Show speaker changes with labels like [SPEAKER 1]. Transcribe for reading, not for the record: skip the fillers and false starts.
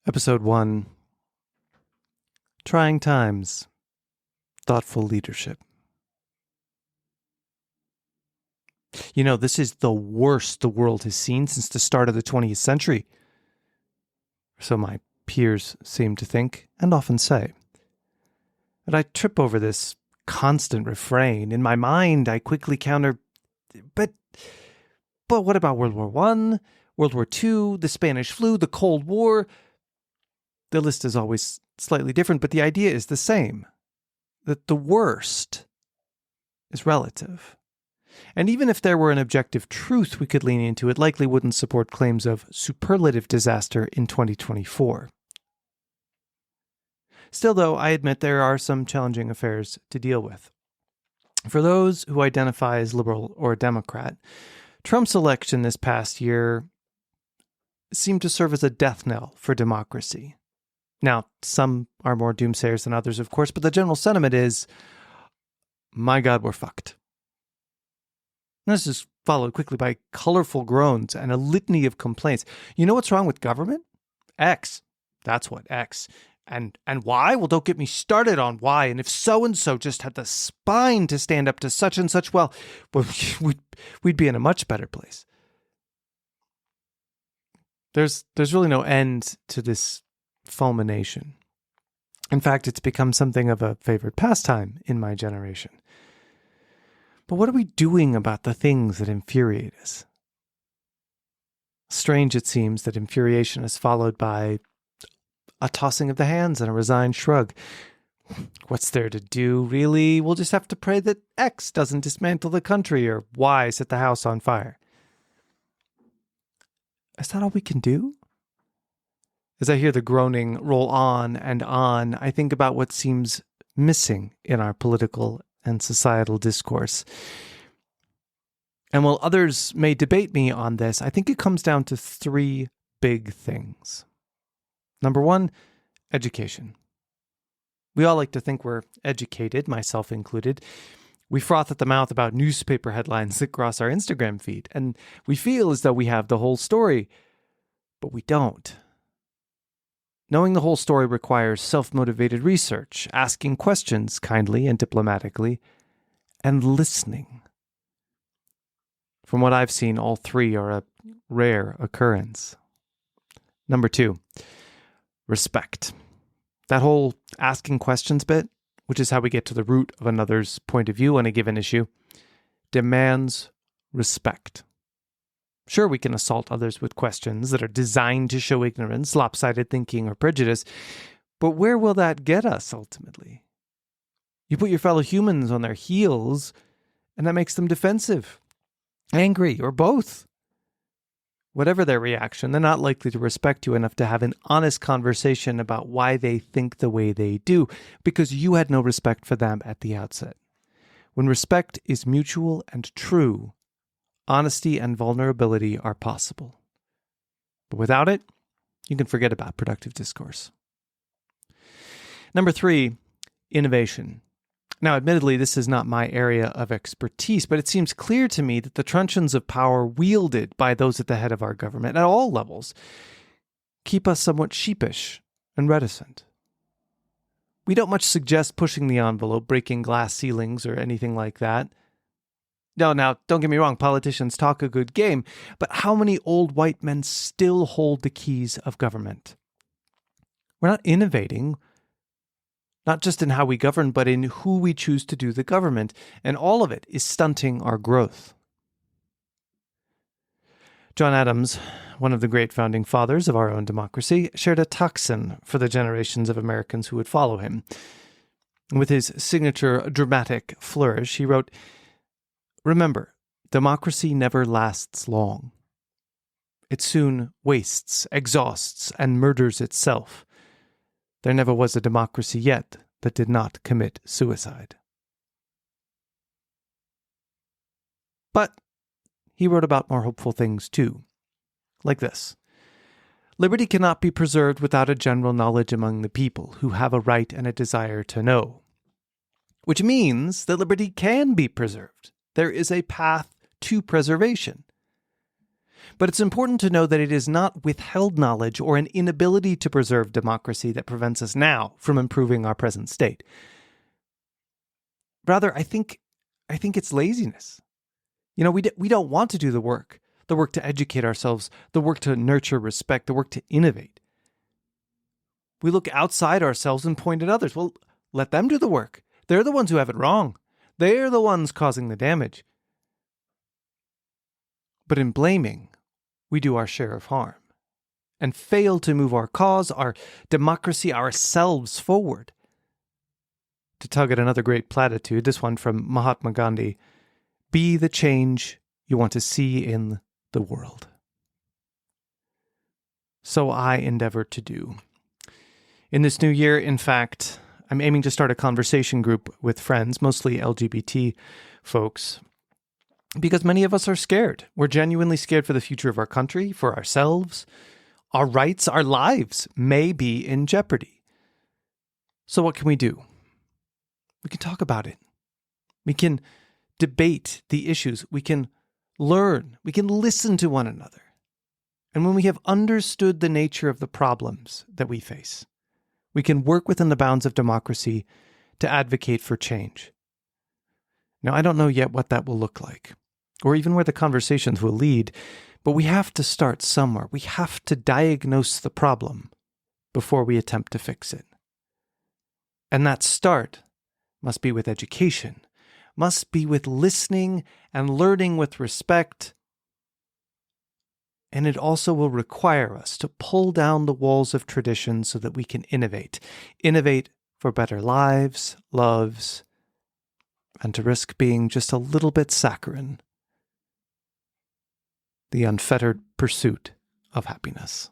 [SPEAKER 1] Episode 1 Trying Times, Thoughtful Leadership. You know, this is the worst the world has seen since the start of the 20th century. So my peers seem to think, and often say. But I trip over this constant refrain. In my mind, I quickly counter, but what about World War I, World War II, the Spanish flu, the Cold War? The list is always slightly different, but the idea is the same, that the worst is relative. And even if there were an objective truth we could lean into, it likely wouldn't support claims of superlative disaster in 2024. Still, though, I admit there are some challenging affairs to deal with. For those who identify as liberal or Democrat, Trump's election this past year seemed to serve as a death knell for democracy. Now, some are more doomsayers than others, of course, but the general sentiment is, my God, we're fucked. And this is followed quickly by colorful groans and a litany of complaints. You know what's wrong with government? X. That's what, X. And why? Well, don't get me started on why. And if so-and-so just had the spine to stand up to such and such, well, we'd be in a much better place. There's really no end to this fulmination. In fact, it's become something of a favorite pastime in my generation. But what are we doing about the things that infuriate us? Strange it seems that infuriation is followed by a tossing of the hands and a resigned shrug. What's there to do, really? We'll just have to pray that X doesn't dismantle the country or Y set the house on fire. Is that all we can do? As I hear the groaning roll on, I think about what seems missing in our political and societal discourse. And while others may debate me on this, I think it comes down to three big things. Number one, education. We all like to think we're educated, myself included. We froth at the mouth about newspaper headlines that cross our Instagram feed, and we feel as though we have the whole story, but we don't. Knowing the whole story requires self-motivated research, asking questions kindly and diplomatically, and listening. From what I've seen, all three are a rare occurrence. Number two, respect. That whole asking questions bit, which is how we get to the root of another's point of view on a given issue, demands respect. Sure, we can assault others with questions that are designed to show ignorance, lopsided thinking, or prejudice, but where will that get us ultimately? You put your fellow humans on their heels, and that makes them defensive, angry, or both. Whatever their reaction, they're not likely to respect you enough to have an honest conversation about why they think the way they do, because you had no respect for them at the outset. When respect is mutual and true, honesty and vulnerability are possible. But without it, you can forget about productive discourse. Number three, innovation. Now, admittedly, this is not my area of expertise, but it seems clear to me that the truncheons of power wielded by those at the head of our government at all levels keep us somewhat sheepish and reticent. We don't much suggest pushing the envelope, breaking glass ceilings, or anything like that. No, now, don't get me wrong, politicians talk a good game, but how many old white men still hold the keys of government? We're not innovating, not just in how we govern, but in who we choose to do the government, and all of it is stunting our growth. John Adams, one of the great founding fathers of our own democracy, shared a tocsin for the generations of Americans who would follow him. With his signature dramatic flourish, he wrote, "Remember, democracy never lasts long. It soon wastes, exhausts, and murders itself. There never was a democracy yet that did not commit suicide." But he wrote about more hopeful things too, like this. "Liberty cannot be preserved without a general knowledge among the people who have a right and a desire to know. Which means that liberty can be preserved. There is a path to preservation. But it's important to know that it is not withheld knowledge or an inability to preserve democracy that prevents us now from improving our present state. Rather, I think it's laziness. We don't want to do the work to educate ourselves, the work to nurture respect, the work to innovate. We look outside ourselves and point at others. Well, let them do the work. They're the ones who have it wrong. They're the ones causing the damage. But in blaming, we do our share of harm and fail to move our cause, our democracy, ourselves forward. To tug at another great platitude, this one from Mahatma Gandhi, be the change you want to see in the world. So I endeavor to do. In this new year, in fact, I'm aiming to start a conversation group with friends, mostly LGBT folks, because many of us are scared. We're genuinely scared for the future of our country, for ourselves. Our rights, our lives may be in jeopardy. So what can we do? We can talk about it. We can debate the issues. We can learn. We can listen to one another. And when we have understood the nature of the problems that we face, we can work within the bounds of democracy to advocate for change. Now, I don't know yet what that will look like, or even where the conversations will lead, but we have to start somewhere. We have to diagnose the problem before we attempt to fix it. And that start must be with education, must be with listening and learning with respect. And it also will require us to pull down the walls of tradition so that we can innovate for better lives, loves, and to risk being just a little bit saccharine. The unfettered pursuit of happiness.